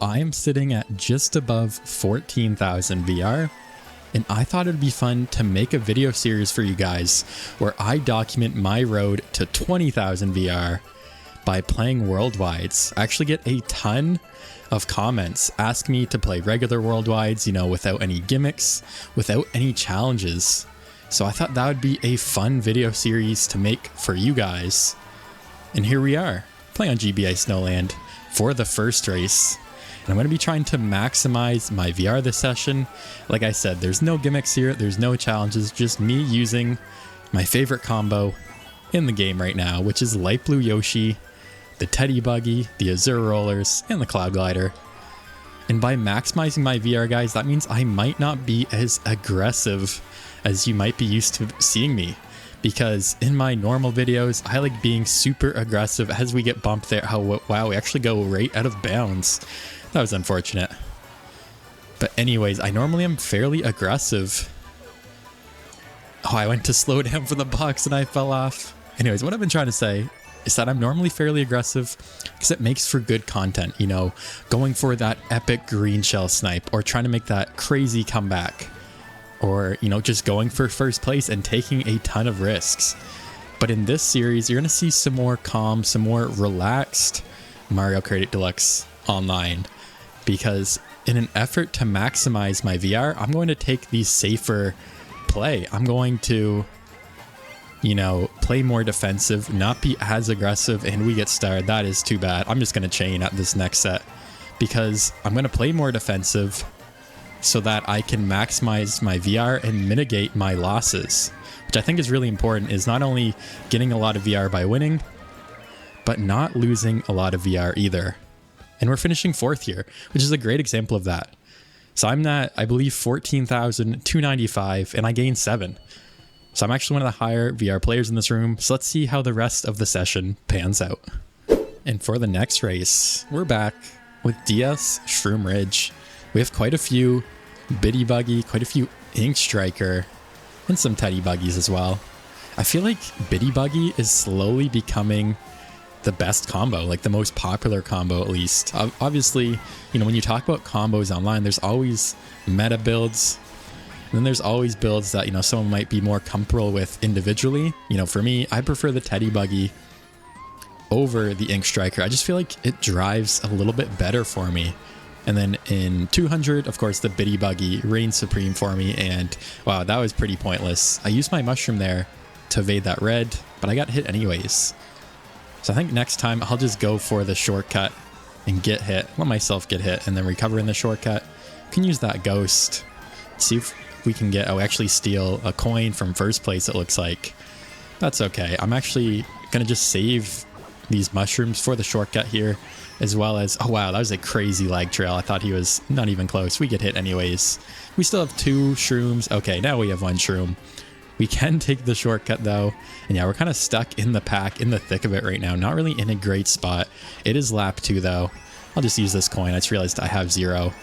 I am sitting at just above 14,000 VR, and I thought it'd be fun to make a video series for you guys where I document my road to 20,000 VR by playing worldwides. I actually get a ton of comments ask me to play regular worldwides, you know, without any gimmicks, without any challenges. So I thought that would be a fun video series to make for you guys. And here we are, playing on GBA Snowland for the first race. And I'm going to be trying to maximize my VR this session. Like I said, there's no gimmicks here, there's no challenges, just me using my favorite combo in the game right now, which is Light Blue Yoshi, the Teddy Buggy, the Azure Rollers, and the Cloud Glider. And by maximizing my VR, guys, that means I might not be as aggressive as you might be used to seeing me. Because in my normal videos, I like being super aggressive as we get bumped there. Wow, we actually go right out of bounds. That was unfortunate. But anyways, I normally am fairly aggressive. Oh, I went to slow down for the box and I fell off. Anyways, what I've been trying to say is that I'm normally fairly aggressive because it makes for good content, you know, going for that epic green shell snipe or trying to make that crazy comeback. Or, you know, just going for first place and taking a ton of risks. But in this series, you're going to see some more calm, some more relaxed Mario Kart Deluxe online. Because in an effort to maximize my VR, I'm going to take the safer play. I'm going to, you know, play more defensive, not be as aggressive, and we get starred. That is too bad. I'm just going to chain at this next set. Because I'm going to play more defensive so that I can maximize my VR and mitigate my losses, which I think is really important, is not only getting a lot of VR by winning, but not losing a lot of VR either. And we're finishing 4th here, which is a great example of that. So I'm at, I believe, 14,295, and I gained 7. So I'm actually one of the higher VR players in this room, so let's see how the rest of the session pans out. And for the next race, we're back with DS Shroomridge. We have quite a few Biddy Buggy, quite a few Ink Striker, and some Teddy Buggies as well. I feel like Biddy Buggy is slowly becoming the best combo, like the most popular combo at least. Obviously, you know, when you talk about combos online, there's always meta builds, and then there's always builds that, you know, someone might be more comfortable with individually. You know, for me, I prefer the Teddy Buggy over the Ink Striker. I just feel like it drives a little bit better for me. And then in 200, of course, the Biddy Buggy reigns supreme for me, and wow, that was pretty pointless. I used my mushroom there to evade that red, but I got hit anyways. So I think next time I'll just go for the shortcut and get hit, let myself get hit, and then recover in the shortcut. Can use that ghost. See if we can get, oh, actually steal a coin from first place, it looks like. That's okay. I'm actually going to just save these mushrooms for the shortcut here, as well as, oh wow, that was a crazy lag trail. I thought he was not even close. We get hit anyways. We still have 2 shrooms. Okay, now we have 1 shroom. We can take the shortcut though. And yeah, we're kind of stuck in the pack, in the thick of it right now. Not really in a great spot. It is lap 2 though. I'll just use this coin. I just realized I have 0.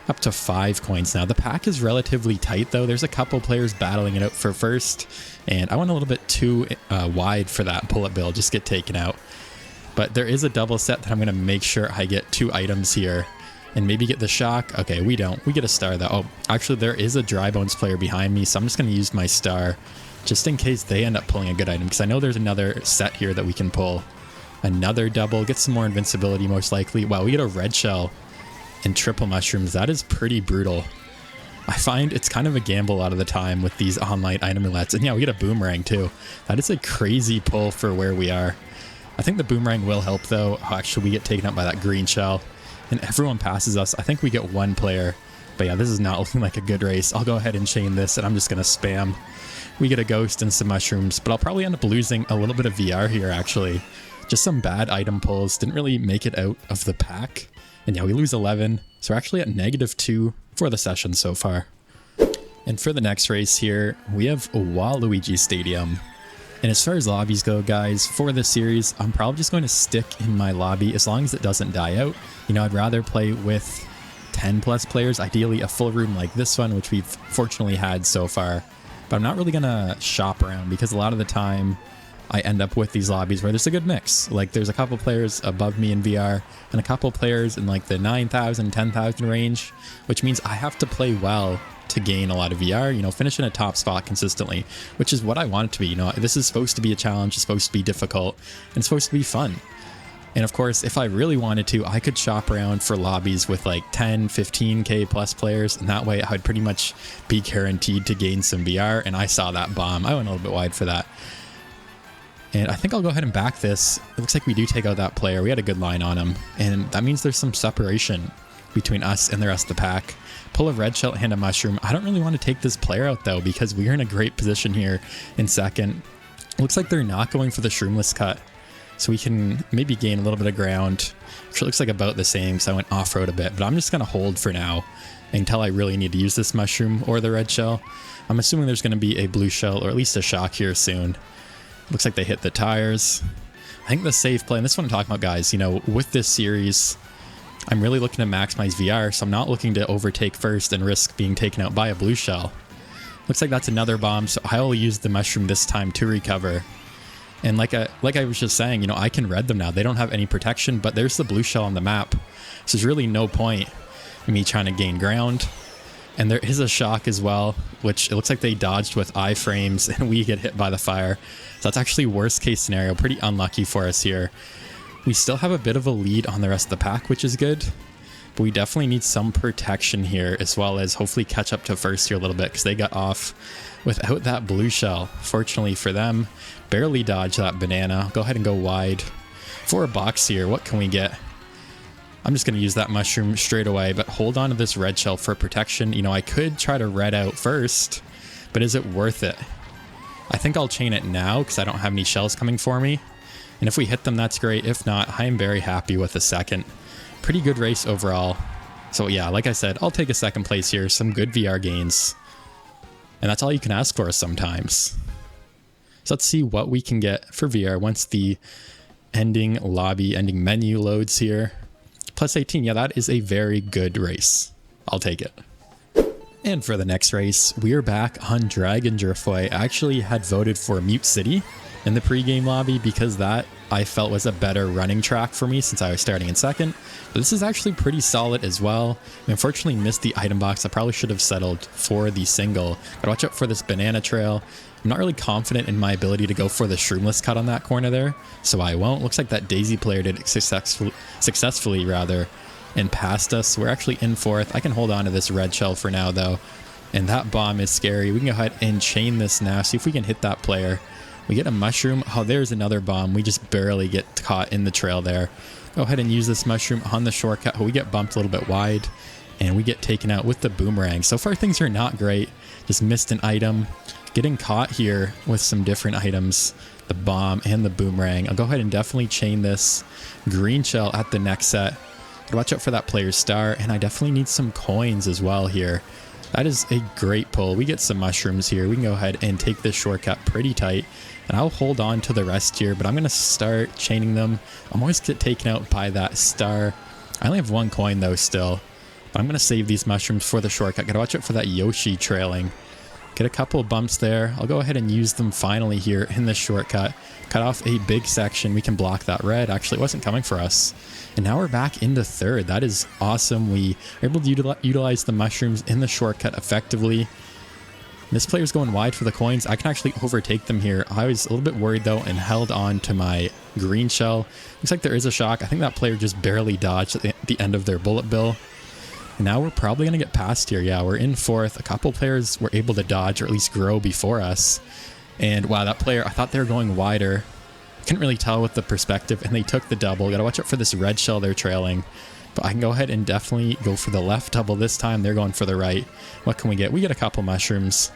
Up to 5 coins now. The pack is relatively tight though. There's a couple players battling it out for first. And I went a little bit too wide for that bullet bill. Just get taken out. But there is a double set that I'm going to make sure I get 2 items here and maybe get the shock. Okay, we don't. We get a star though. Oh, actually there is a Dry Bones player behind me, so I'm just going to use my star just in case they end up pulling a good item, because I know there's another set here that we can pull. Another double, get some more invincibility most likely. Wow, we get a red shell and triple mushrooms. That is pretty brutal. I find it's kind of a gamble a lot of the time with these online item roulettes. And yeah, we get a boomerang too. That is a crazy pull for where we are. I think the boomerang will help though. Oh, actually, we get taken up by that green shell and everyone passes us. I think we get 1 player, but yeah, this is not looking like a good race. I'll go ahead and chain this and I'm just going to spam. We get a ghost and some mushrooms, but I'll probably end up losing a little bit of VR here actually. Just some bad item pulls. Didn't really make it out of the pack. And yeah, we lose 11. So we're actually at -2 for the session so far. And for the next race here, we have Waluigi Stadium. And as far as lobbies go, guys, for this series, I'm probably just going to stick in my lobby as long as it doesn't die out. You know, I'd rather play with 10 plus players, ideally a full room like this one, which we've fortunately had so far. But I'm not really going to shop around because a lot of the time, I end up with these lobbies where there's a good mix. Like there's a couple players above me in VR and a couple players in like the 9,000, 10,000 range, which means I have to play well to gain a lot of VR, you know, finish in a top spot consistently, which is what I want it to be. You know, this is supposed to be a challenge, it's supposed to be difficult, and it's supposed to be fun. And of course, if I really wanted to, I could shop around for lobbies with like 10, 15k plus players, and that way I would pretty much be guaranteed to gain some VR. And I saw that bomb. I went a little bit wide for that. And I think I'll go ahead and back this. It looks like we do take out that player. We had a good line on him, and that means there's some separation between us and the rest of the pack. Pull a red shell and a mushroom. I don't really want to take this player out though, because we're in a great position here in second. Looks like they're not going for the shroomless cut, so we can maybe gain a little bit of ground. Actually, it looks like about the same because I went off-road a bit, but I'm just going to hold for now until I really need to use this mushroom or the red shell. I'm assuming there's going to be a blue shell or at least a shock here soon. Looks like they hit the tires. I think the safe play, and this is what I'm talking about, guys, you know, with this series, I'm really looking to maximize VR, so I'm not looking to overtake first and risk being taken out by a blue shell. Looks like that's another bomb, so I will use the mushroom this time to recover. And like I was just saying, you know, I can red them now. They don't have any protection, but there's the blue shell on the map. So there's really no point in me trying to gain ground. And there is a shock as well, which it looks like they dodged with iframes and we get hit by the fire. So that's actually worst case scenario. Pretty unlucky for us here. We still have a bit of a lead on the rest of the pack, which is good. But we definitely need some protection here, as well as hopefully catch up to first here a little bit, because they got off without that blue shell. Fortunately for them, barely dodged that banana. I'll go ahead and go wide for a box here. What can we get? I'm just going to use that mushroom straight away, but hold on to this red shell for protection. You know, I could try to red out first, but is it worth it? I think I'll chain it now because I don't have any shells coming for me. And if we hit them, that's great. If not, I am very happy with a second. Pretty good race overall. So yeah, like I said, I'll take a second place here. Some good VR gains. And that's all you can ask for sometimes. So let's see what we can get for VR once the ending menu loads here. Plus 18, yeah, that is a very good race. I'll take it. And for the next race, we are back on Dragon Driftway. I actually had voted for Mute City in the pre-game lobby because that I felt was a better running track for me since I was starting in second. But this is actually pretty solid as well. I unfortunately missed the item box. I probably should have settled for the single. Gotta watch out for this banana trail. I'm not really confident in my ability to go for the shroomless cut on that corner there, so I won't. Looks like that Daisy player did it successfully rather, and passed us. We're actually in fourth. I can hold on to this red shell for now though, and that bomb is scary. We can go ahead and chain this now, see if we can hit that player. We get a mushroom. Oh, there's another bomb. We just barely get caught in the trail there. Go ahead and use this mushroom on the shortcut. Oh, we get bumped a little bit wide, and we get taken out with the boomerang. So far, things are not great. Just missed an item. Getting caught here with some different items, the bomb and the boomerang. I'll go ahead and definitely chain this green shell at the next set. Gotta watch out for that player's star, and I definitely need some coins as well here. That is a great pull. We get some mushrooms here. We can go ahead and take this shortcut pretty tight, and I'll hold on to the rest here, but I'm going to start chaining them. I'm always get taken out by that star. I only have one coin though still, but I'm going to save these mushrooms for the shortcut. Gotta watch out for that Yoshi trailing. Get a couple of bumps there. I'll go ahead and use them finally here in this shortcut. Cut off a big section. We can block that red. Actually, it wasn't coming for us. And now we're back into third. That is awesome. We are able to utilize the mushrooms in the shortcut effectively. This player's going wide for the coins. I can actually overtake them here. I was a little bit worried though and held on to my green shell. Looks like there is a shock. I think that player just barely dodged at the end of their bullet bill. And now we're probably going to get past here. Yeah, we're in fourth. A couple players were able to dodge or at least grow before us. And wow, that player, I thought they were going wider. Couldn't really tell with the perspective, and they took the double. Gotta watch out for this red shell they're trailing. But I can go ahead and definitely go for the left double this time. They're going for the right. What can we get? We get a couple mushrooms.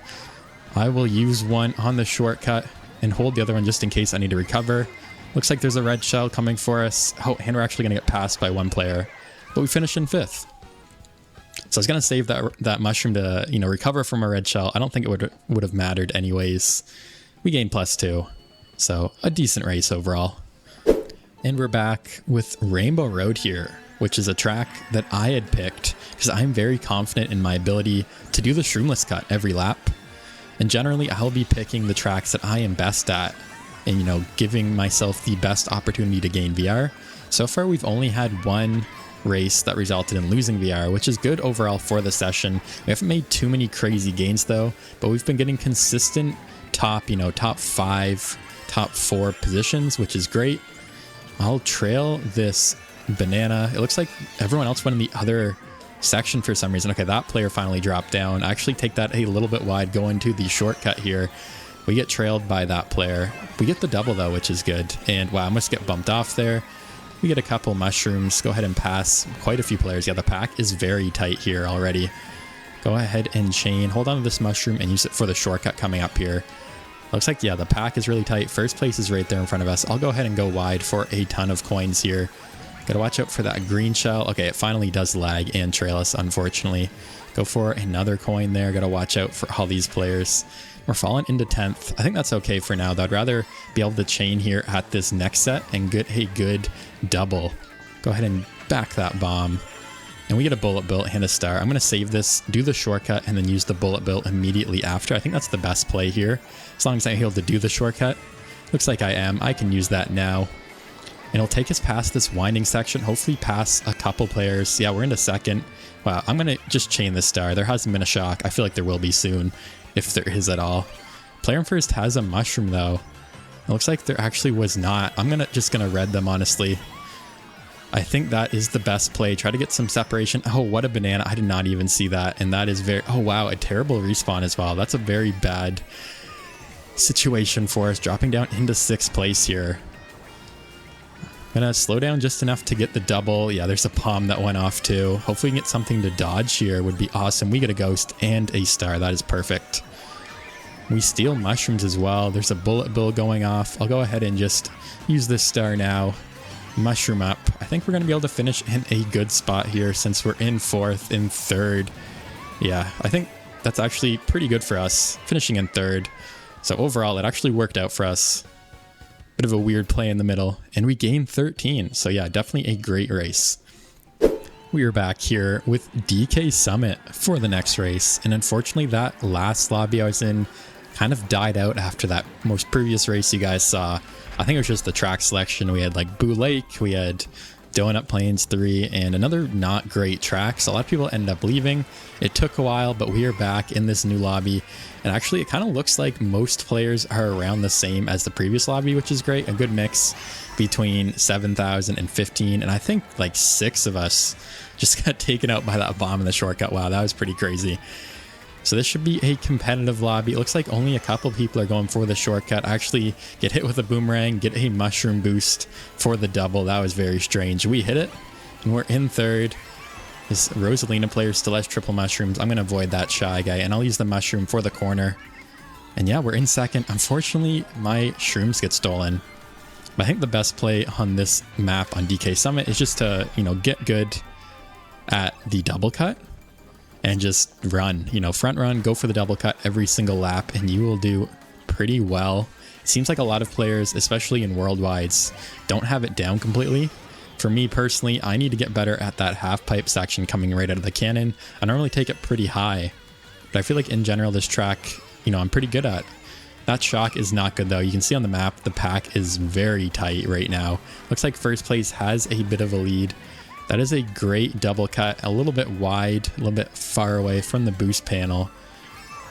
I will use one on the shortcut and hold the other one just in case I need to recover. Looks like there's a red shell coming for us. Oh, and we're actually going to get passed by one player. But we finished in fifth. So I was going to save that mushroom to, you know, recover from a red shell. I don't think it would have mattered anyways. We gained +2. So a decent race overall. And we're back with Rainbow Road here, which is a track that I had picked because I'm very confident in my ability to do the shroomless cut every lap. And generally I'll be picking the tracks that I am best at. and, you know, giving myself the best opportunity to gain VR. So far, we've only had one race that resulted in losing VR, which is good overall for the session. We haven't made too many crazy gains though, but we've been getting consistent top, you know, top 5, top 4 positions, which is great. I'll trail this banana. It looks like everyone else went in the other section for some reason. Okay, that player finally dropped down. I actually take that a little bit wide, go into the shortcut here. We get trailed by that player. We get the double though, which is good. And wow, I must get bumped off there. We get a couple mushrooms. Go ahead and pass quite a few players. Yeah, the pack is very tight here already. Go ahead and chain. Hold on to this mushroom and use it for the shortcut coming up here. Looks like, yeah, the pack is really tight. First place is right there in front of us. I'll go ahead and go wide for a ton of coins here. Gotta watch out for that green shell. Okay, it finally does lag and trail us, unfortunately. Go for another coin there. Gotta watch out for all these players. We're falling into 10th. I think that's okay for now, though. I'd rather be able to chain here at this next set and get a good double. Go ahead and back that bomb. And we get a bullet bill and a star. I'm going to save this, do the shortcut, and then use the bullet bill immediately after. I think that's the best play here. As long as I'm able to do the shortcut. Looks like I am. I can use that now. And it'll take us past this winding section, hopefully past a couple players. Yeah, we're into second. Wow, I'm going to just chain this star. There hasn't been a shock. I feel like there will be soon, if there is at all. Player in first has a mushroom, though. It looks like there actually was not. I'm just gonna red them, honestly. I think that is the best play. Try to get some separation. Oh, what a banana. I did not even see that. And that is very... Oh, wow, a terrible respawn as well. That's a very bad situation for us. Dropping down into 6th place here. Gonna slow down just enough to get the double. Yeah, there's a bomb that went off too. Hopefully we can get something to dodge here. Would be awesome. We get a ghost and a star. That is perfect. We steal mushrooms as well. There's a bullet bill going off. I'll go ahead and just use this star now. Mushroom up. I think we're going to be able to finish in a good spot here since we're in 4th and 3rd. Yeah, I think that's actually pretty good for us, finishing in 3rd. So overall, it actually worked out for us. Bit of a weird play in the middle, and we gained 13. So yeah, definitely a great race. We are back here with DK Summit for the next race, and unfortunately that last lobby I was in kind of died out after that most previous race you guys saw. I think it was just the track selection. We had like Boo Lake, we had Donut Plains 3, and another not great track. So a lot of people ended up leaving. It took a while, but we are back in this new lobby. And actually, it kind of looks like most players are around the same as the previous lobby, which is great. A good mix between 7,000 and 15. And I think like 6 of us just got taken out by that bomb in the shortcut. Wow, that was pretty crazy. So this should be a competitive lobby. It looks like only a couple people are going for the shortcut. Actually get hit with a boomerang, get a mushroom boost for the double. That was very strange. We hit it, and we're in 3rd. This Rosalina player still has triple mushrooms. I'm going to avoid that shy guy, and I'll use the mushroom for the corner. And yeah, we're in 2nd. Unfortunately, my shrooms get stolen. But I think the best play on this map on DK Summit is just to, you know, get good at the double cut. And just run, you know, front run, go for the double cut every single lap, and you will do pretty well. It seems like a lot of players, especially in worldwides, don't have it down completely. For me personally, I need to get better at that half pipe section coming right out of the cannon. I normally take it pretty high, but I feel like in general this track, you know, I'm pretty good at. That shock is not good though. You can see on the map, the pack is very tight right now. Looks like first place has a bit of a lead. That is a great double cut, a little bit wide, a little bit far away from the boost panel.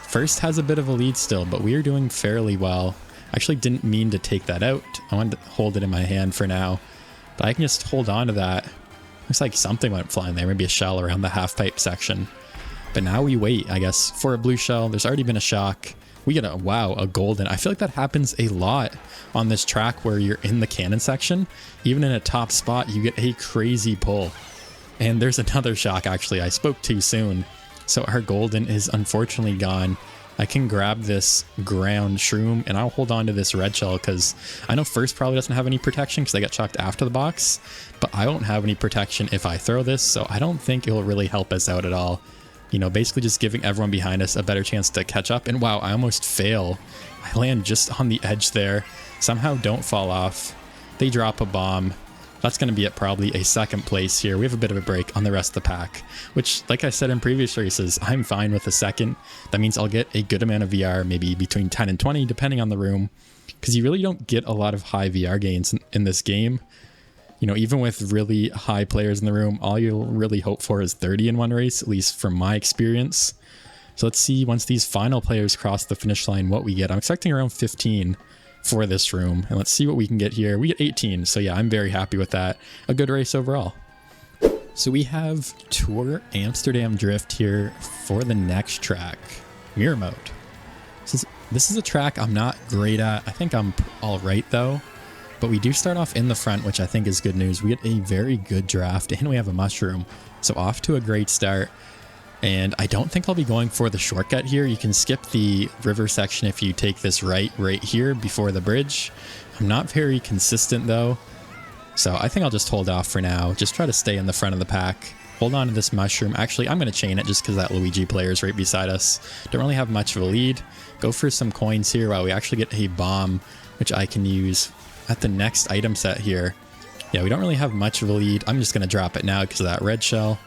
First has a bit of a lead still, but we are doing fairly well. I actually didn't mean to take that out. I wanted to hold it in my hand for now, but I can just hold on to that. Looks like something went flying there, maybe a shell around the half pipe section. But now we wait, I guess, for a blue shell. There's already been a shock. We get a, wow, a golden. I feel like that happens a lot on this track where you're in the cannon section. Even in a top spot, you get a crazy pull. And there's another shock, actually. I spoke too soon. So our golden is unfortunately gone. I can grab this ground shroom, and I'll hold on to this red shell because I know first probably doesn't have any protection because I got chucked after the box. But I won't have any protection if I throw this, so I don't think it will really help us out at all. You know, basically just giving everyone behind us a better chance to catch up. And wow, I almost fail. I land just on the edge there. Somehow don't fall off. They drop a bomb. That's going to be at probably a second place here. We have a bit of a break on the rest of the pack, which, like I said in previous races, I'm fine with a second. That means I'll get a good amount of VR, maybe between 10 and 20, depending on the room, because you really don't get a lot of high VR gains in this game. You know, even with really high players in the room, all you'll really hope for is 30 in one race, at least from my experience. So let's see, once these final players cross the finish line, what we get. I'm expecting around 15 for this room, and let's see what we can get here. We get 18, so yeah, I'm very happy with that. A good race overall. So we have Tour Amsterdam Drift here for the next track, Mirror Mode. This is a track I'm not great at. I think I'm all right though, but we do start off in the front, which I think is good news. We get a very good draft, and we have a mushroom, so off to a great start. And I don't think I'll be going for the shortcut here. You can skip the river section if you take this right here before the bridge. I'm not very consistent though, so I think I'll just hold off for now. Just try to stay in the front of the pack. Hold on to this mushroom. Actually, I'm going to chain it just because that Luigi player is right beside us. Don't really have much of a lead. Go for some coins here while we actually get a bomb, which I can use at the next item set here. Yeah, we don't really have much of a lead. I'm just going to drop it now because of that red shell.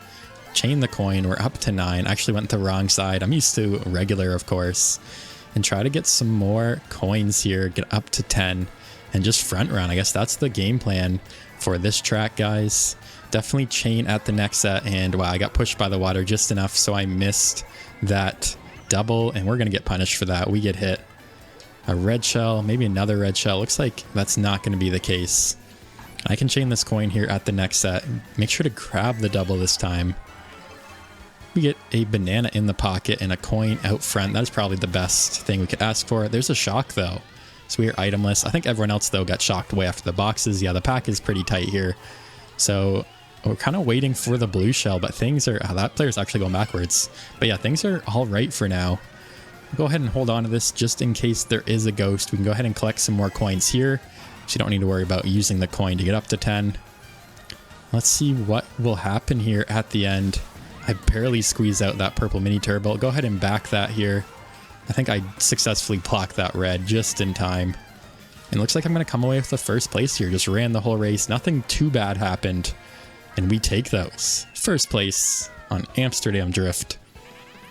Chain the coin. We're up to 9. Actually went the wrong side. I'm used to regular, of course. And try to get some more coins here. Get up to 10 and just front run. I guess that's the game plan for this track, guys. Definitely chain at the next set. And wow, I got pushed by the water just enough, so I missed that double, and we're going to get punished for that. We get hit. A red shell, maybe another red shell. Looks like that's not going to be the case. I can chain this coin here at the next set. Make sure to grab the double this time. We get a banana in the pocket and a coin out front. That's probably the best thing we could ask for. There's a shock though, so we are itemless. I think everyone else though got shocked way after the boxes. Yeah, the pack is pretty tight here, so we're kind of waiting for the blue shell, but things are, that player's actually going backwards. But yeah, things are all right for now. We'll go ahead and hold on to this just in case there is a ghost. We can go ahead and collect some more coins here, so you don't need to worry about using the coin to get up to 10. Let's see what will happen here at the end. I barely squeezed out that purple mini turbo. I'll go ahead and back that here. I think I successfully blocked that red just in time. And it looks like I'm going to come away with the first place here. Just ran the whole race. Nothing too bad happened. And we take those. First place on Amsterdam Drift.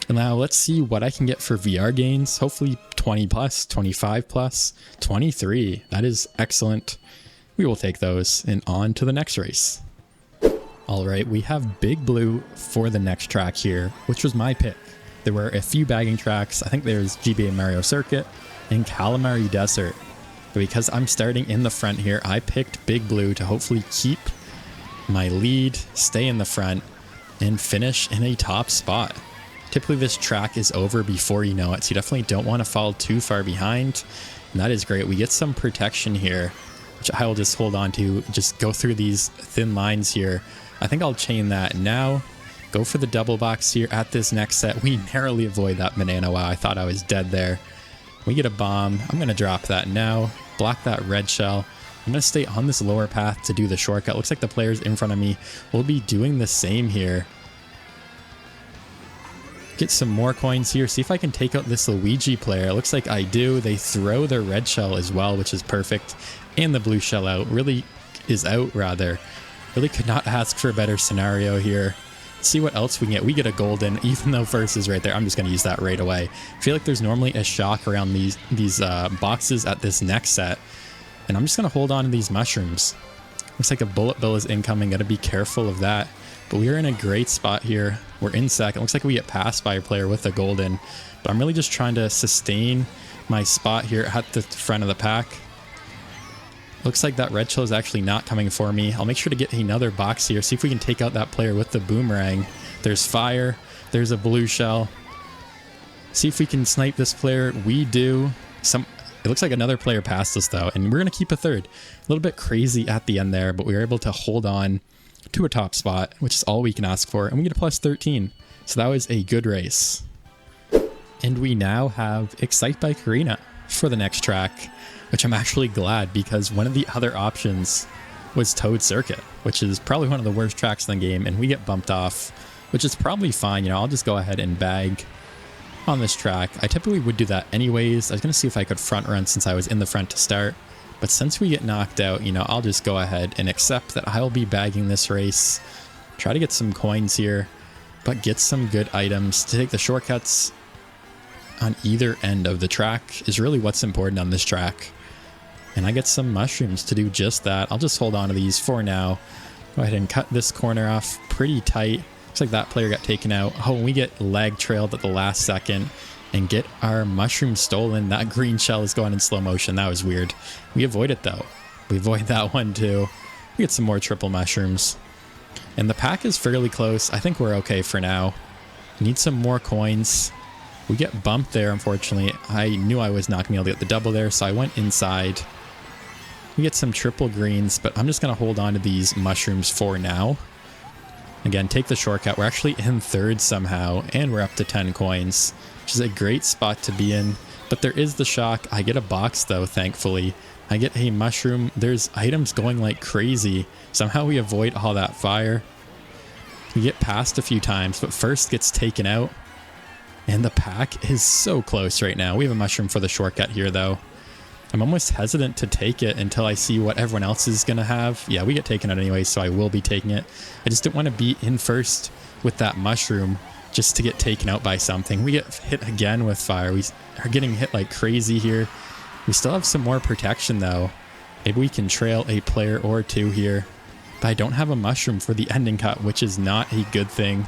And now let's see what I can get for VR gains. Hopefully 20 plus, 25 plus, 23. That is excellent. We will take those and on to the next race. All right, we have Big Blue for the next track here, which was my pick. There were a few bagging tracks. I think there's GBA Mario Circuit and Calamari Desert. But because I'm starting in the front here, I picked Big Blue to hopefully keep my lead, stay in the front, and finish in a top spot. Typically this track is over before you know it, so you definitely don't want to fall too far behind. And that is great. We get some protection here, which I will just hold on to, just go through these thin lines here. I think I'll chain that now. Go for the double box here at this next set. We narrowly avoid that banana. Wow, I thought I was dead there. We get a bomb. I'm going to drop that now. Block that red shell. I'm going to stay on this lower path to do the shortcut. Looks like the players in front of me will be doing the same here. Get some more coins here. See if I can take out this Luigi player. It looks like I do. They throw their red shell as well, which is perfect. And the blue shell out. Really could not ask for a better scenario here. Let's see what else we can get. We get a golden, even though first is right there. I'm just going to use that right away. I feel like there's normally a shock around these boxes at this next set. And I'm just going to hold on to these mushrooms. Looks like a bullet bill is incoming. Got to be careful of that. But we are in a great spot here. We're in second. Looks like we get passed by a player with a golden. But I'm really just trying to sustain my spot here at the front of the pack. Looks like that red shell is actually not coming for me. I'll make sure to get another box here. See if we can take out that player with the boomerang. There's fire. There's a blue shell. See if we can snipe this player. We do. It looks like another player passed us though, and we're going to keep a third. A little bit crazy at the end there, but we were able to hold on to a top spot, which is all we can ask for, and we get a plus 13. So that was a good race. And we now have Excite Bike Arena for the next track, which I'm actually glad because one of the other options was Toad Circuit, which is probably one of the worst tracks in the game, and we get bumped off, which is probably fine. You know, I'll just go ahead and bag on this track. I typically would do that anyways. I was going to see if I could front run since I was in the front to start, But since we get knocked out, you know, I'll just go ahead and accept that I'll be bagging this race. Try to get some coins here, but get some good items to take the shortcuts on either end of the track is really what's important on this track. And I get some mushrooms to do just that. I'll just hold on to these for now. Go ahead and cut this corner off pretty tight. Looks like that player got taken out. Oh, we get lag trailed at the last second and get our mushroom stolen. That green shell is going in slow motion. That was weird. We avoid it though. We avoid that one too. We get some more triple mushrooms. And the pack is fairly close. I think we're okay for now. Need some more coins. We get bumped there, unfortunately. I knew I was not going to be able to get the double there, so I went inside. We get some triple greens, but I'm just going to hold on to these mushrooms for now. Again, take the shortcut. We're actually in third somehow, and we're up to 10 coins, which is a great spot to be in. But there is the shock. I get a box, though, thankfully. I get a mushroom. There's items going like crazy. Somehow we avoid all that fire. We get past a few times, but first gets taken out. And the pack is so close right now. We have a mushroom for the shortcut here, though. I'm almost hesitant to take it until I see what everyone else is going to have. Yeah, we get taken out anyway, so I will be taking it. I just don't want to be in first with that mushroom just to get taken out by something. We get hit again with fire. We are getting hit like crazy here. We still have some more protection, though. Maybe we can trail a player or two here. But I don't have a mushroom for the ending cut, which is not a good thing.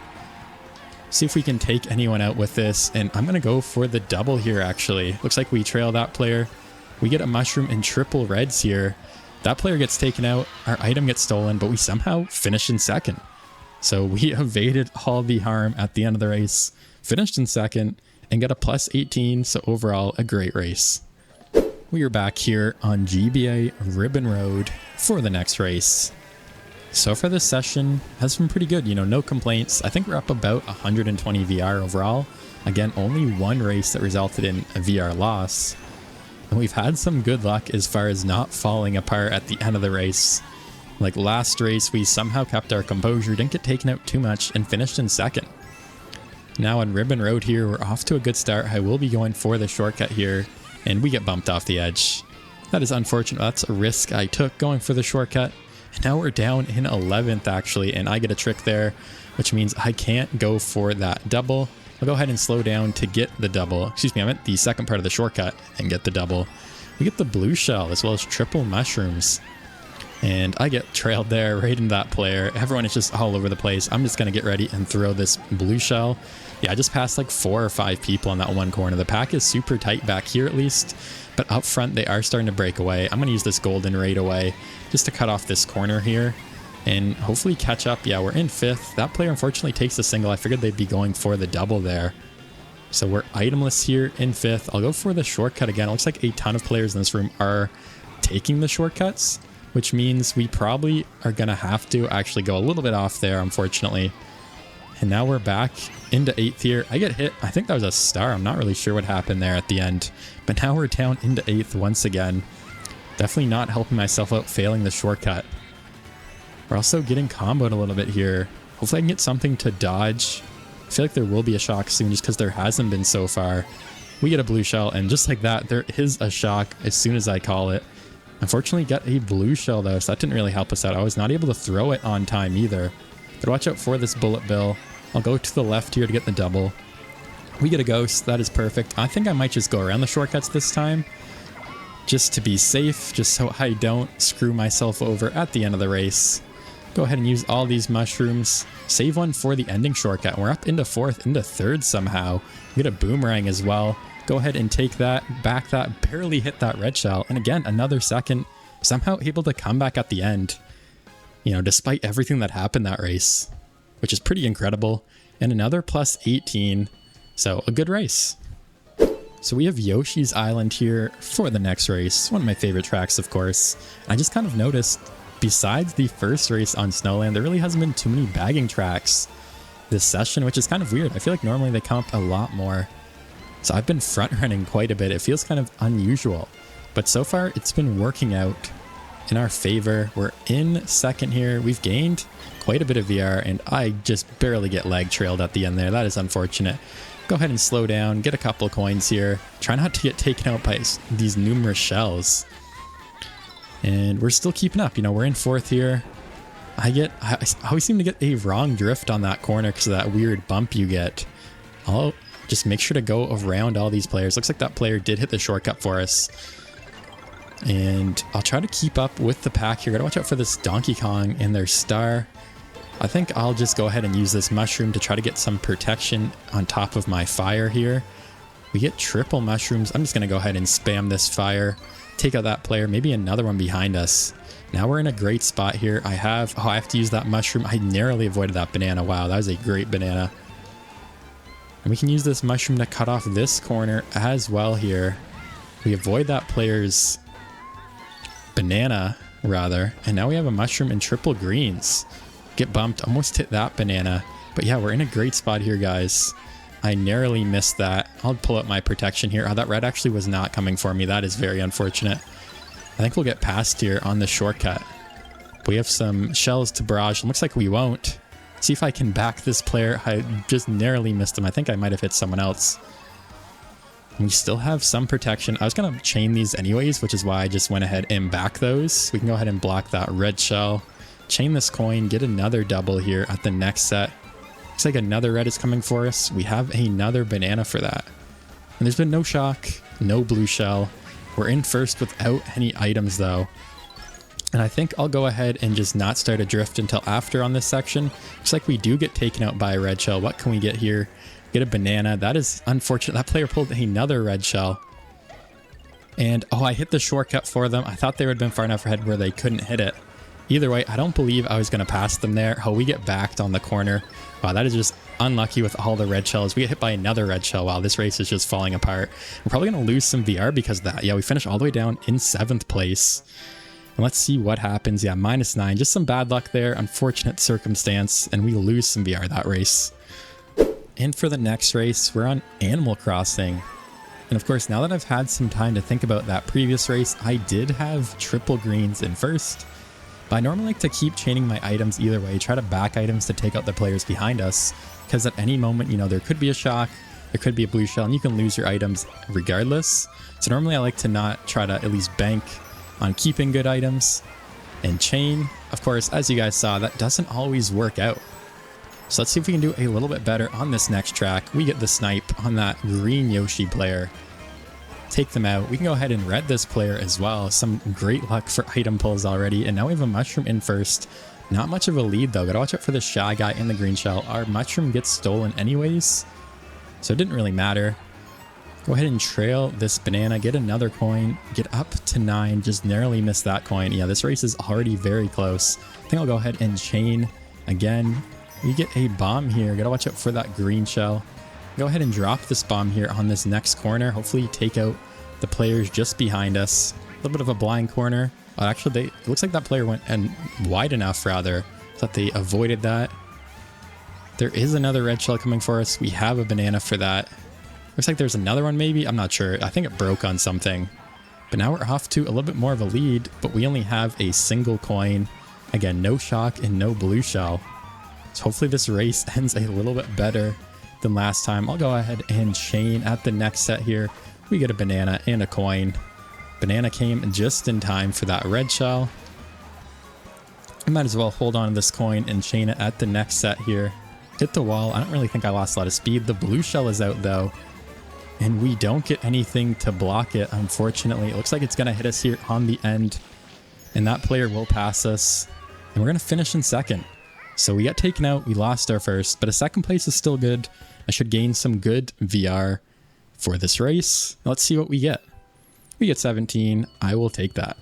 See if we can take anyone out with this. And I'm going to go for the double here, actually. Looks like we trail that player. We get a mushroom in triple reds here. That player gets taken out. Our item gets stolen, but we somehow finish in second. So we evaded all the harm at the end of the race, finished in second, and got a plus 18. So overall, a great race. We are back here on GBA Ribbon Road for the next race. So far this session has been pretty good, you know, no complaints. I think we're up about 120 VR overall. Again, only one race that resulted in a VR loss. And we've had some good luck as far as not falling apart at the end of the race. Like last race, we somehow kept our composure, didn't get taken out too much, and finished in second. Now on Ribbon Road here, we're off to a good start. I will be going for the shortcut here, and we get bumped off the edge. That is unfortunate. That's a risk I took going for the shortcut. And now we're down in 11th actually, and I get a trick there, which means I can't go for that double. I'll go ahead and slow down to get the double. Excuse me, I meant the second part of the shortcut and get the double. We get the blue shell as well as triple mushrooms. And I get trailed there right into that player. Everyone is just all over the place. I'm just going to get ready and throw this blue shell. Yeah, I just passed like 4 or 5 people on that one corner. The pack is super tight back here at least. But up front, they are starting to break away. I'm going to use this golden right away just to cut off this corner here and hopefully catch up. Yeah, we're in 5th. That player unfortunately takes the single. I figured they'd be going for the double there. So we're itemless here in 5th. I'll go for the shortcut again. It looks like a ton of players in this room are taking the shortcuts, which means we probably are going to have to actually go a little bit off there, unfortunately. And now we're back into 8th here. I get hit. I think that was a star. I'm not really sure what happened there at the end. But now we're down into 8th once again. Definitely not helping myself out failing the shortcut. We're also getting comboed a little bit here. Hopefully I can get something to dodge. I feel like there will be a shock soon just because there hasn't been so far. We get a blue shell, and just like that, there is a shock as soon as I call it. Unfortunately, got a blue shell though, so that didn't really help us out. I was not able to throw it on time either. But watch out for this bullet bill. I'll go to the left here to get the double. We get a ghost. That is perfect. I think I might just go around the shortcuts this time, just to be safe, just so I don't screw myself over at the end of the race. Go ahead and use all these mushrooms. Save one for the ending shortcut. We're up into 4th, into 3rd somehow. We get a boomerang as well. Go ahead and take that, back that, barely hit that red shell. And again, another second, somehow able to come back at the end. You know, despite everything that happened that race, which is pretty incredible. And another plus 18. So a good race. So we have Yoshis Island here for the next race. One of my favorite tracks, of course. I just kind of noticed, besides the first race on Snowland, there really hasn't been too many bagging tracks this session, which is kind of weird. I feel like normally they come up a lot more. So I've been front running quite a bit. It feels kind of unusual, but so far it's been working out in our favor. We're in 2nd here. We've gained quite a bit of VR, and I just barely get lag trailed at the end there. That is unfortunate. Go ahead and slow down, get a couple of coins here. Try not to get taken out by these numerous shells. And we're still keeping up. You know, we're in 4th here. I always seem to get a wrong drift on that corner because of that weird bump you get. I'll just make sure to go around all these players. Looks like that player did hit the shortcut for us. And I'll try to keep up with the pack here. Gotta watch out for this Donkey Kong and their star. I think I'll just go ahead and use this mushroom to try to get some protection on top of my fire here. We get triple mushrooms. I'm just gonna go ahead and spam this fire. Take out that player, maybe another one behind us. Now we're in a great spot here. I have to use that mushroom. I narrowly avoided that banana. Wow, that was a great banana. And we can use this mushroom to cut off this corner as well here. We avoid that player's banana, rather. And now we have a mushroom and triple greens. Get bumped, almost hit that banana. But yeah, we're in a great spot here, guys. I narrowly missed that. I'll pull up my protection here. Oh, that red actually was not coming for me. That is very unfortunate. I think we'll get past here on the shortcut. We have some shells to barrage. It looks like we won't. See if I can back this player. I just narrowly missed him. I think I might have hit someone else. We still have some protection. I was going to chain these anyways, which is why I just went ahead and back those. We can go ahead and block that red shell. Chain this coin. Get another double here at the next set. Looks like another red is coming for us. We have another banana for that. And there's been no shock, no blue shell. We're in 1st without any items though. And I think I'll go ahead and just not start a drift until after on this section. Looks like we do get taken out by a red shell. What can we get here? Get a banana. That is unfortunate. That player pulled another red shell. And oh, I hit the shortcut for them. I thought they would have been far enough ahead where they couldn't hit it. Either way, I don't believe I was going to pass them there. Oh, we get backed on the corner. Wow, that is just unlucky with all the red shells. We get hit by another red shell. Wow, this race is just falling apart. We're probably going to lose some VR because of that. Yeah, we finished all the way down in 7th place. And let's see what happens. Yeah, -9. Just some bad luck there. Unfortunate circumstance. And we lose some VR that race. And for the next race, we're on Animal Crossing. And of course, now that I've had some time to think about that previous race, I did have triple greens in 1st. But I normally like to keep chaining my items either way, try to back items to take out the players behind us, because at any moment, you know, there could be a shock, there could be a blue shell, and you can lose your items regardless. So normally I like to not try to at least bank on keeping good items and chain. Of course, as you guys saw, that doesn't always work out. So let's see if we can do a little bit better on this next track. We get the snipe on that green Yoshi player. Take them out. We can go ahead and red this player as well. Some great luck for item pulls already. And now we have a mushroom in 1st. Not much of a lead though. Gotta watch out for the shy guy in the green shell. Our mushroom gets stolen anyways, so it didn't really matter. Go ahead and trail this banana. Get another coin. Get up to 9. Just narrowly missed that coin. Yeah, this race is already very close. I think I'll go ahead and chain again. We get a bomb here. Gotta watch out for that green shell. Go ahead and drop this bomb here on this next corner. Hopefully take out the players just behind us. A little bit of a blind corner. Actually, it looks like that player went and wide enough, rather. Thought they avoided that. There is another red shell coming for us. We have a banana for that. Looks like there's another one maybe. I'm not sure. I think it broke on something. But now we're off to a little bit more of a lead, but we only have a single coin. Again, no shock and no blue shell. So hopefully this race ends a little bit better than last time. I'll go ahead and chain at the next set here. We get a banana and a coin. Banana came just in time for that red shell. I might as well hold on to this coin and chain it at the next set here. Hit the wall. I don't really think I lost a lot of speed. The blue shell is out though, and we don't get anything to block it, unfortunately. It looks like it's going to hit us here on the end, and that player will pass us, and we're going to finish in 2nd. So we got taken out. We lost our 1st, but a 2nd place is still good. I should gain some good VR for this race. Let's see what we get. We get 17. I will take that.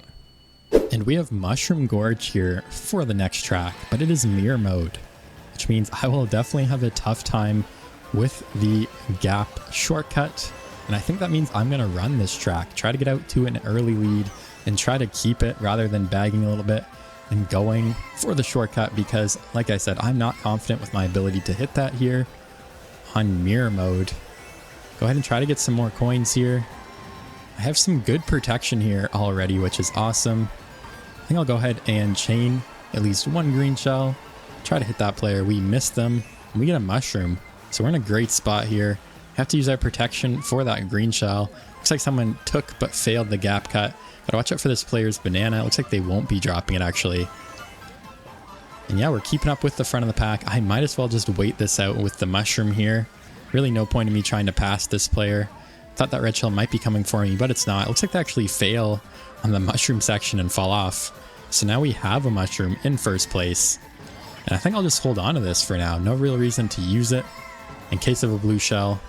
And we have Mushroom Gorge here for the next track, but it is mirror mode, which means I will definitely have a tough time with the gap shortcut. And I think that means I'm going to run this track, try to get out to an early lead and try to keep it rather than bagging a little bit and going for the shortcut, because like I said, I'm not confident with my ability to hit that here on mirror mode. Go ahead and try to get some more coins here. I have some good protection here already, which is awesome. I think I'll go ahead and chain at least one green shell. Try to hit that player. We missed them. And we get a mushroom. So we're in a great spot here. Have to use our protection for that green shell. Looks like someone took but failed the gap cut. Gotta watch out for this player's banana. It looks like they won't be dropping it actually. And yeah, we're keeping up with the front of the pack. I might as well just wait this out with the mushroom here. Really no point in me trying to pass this player. Thought that red shell might be coming for me, but it's not. It looks like they actually fail on the mushroom section and fall off. So now we have a mushroom in first place. And I think I'll just hold on to this for now. No real reason to use it in case of a blue shell.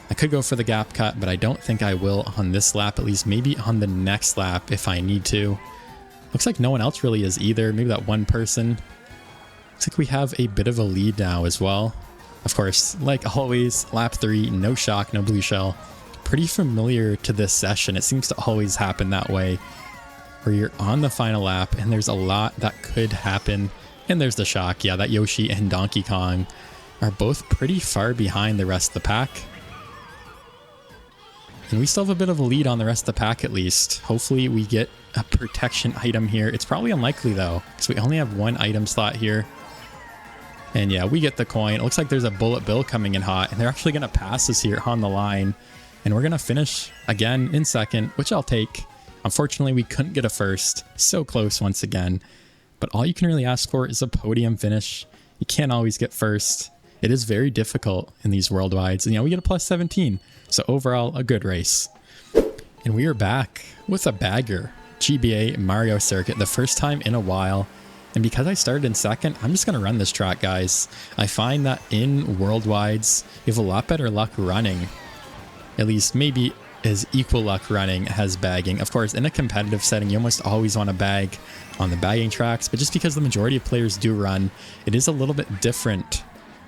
I could go for the gap cut, but I don't think I will on this lap, at least maybe on the next lap if I need to. Looks like no one else really is either. Maybe that one person. Looks like we have a bit of a lead now as well. Of course, like always, lap 3, no shock, no blue shell. Pretty familiar to this session. It seems to always happen that way, where you're on the final lap and there's a lot that could happen. And there's the shock. Yeah, that Yoshi and Donkey Kong are both pretty far behind the rest of the pack. And we still have a bit of a lead on the rest of the pack at least. Hopefully we get a protection item here. It's probably unlikely though, because we only have one item slot here. And yeah, we get the coin. It looks like there's a bullet bill coming in hot, and they're actually going to pass us here on the line. And we're going to finish again in second, which I'll take. Unfortunately, we couldn't get a first. So close once again. But all you can really ask for is a podium finish. You can't always get first. It is very difficult in these worldwides. And yeah, we get a plus 17. So overall, a good race. And we are back with a bagger. GBA Mario Circuit, the first time in a while. And because I started in second, I'm just going to run this track, guys. I find that in worldwides, you have a lot better luck running. At least maybe as equal luck running as bagging. Of course, in a competitive setting, you almost always want to bag on the bagging tracks. But just because the majority of players do run, it is a little bit different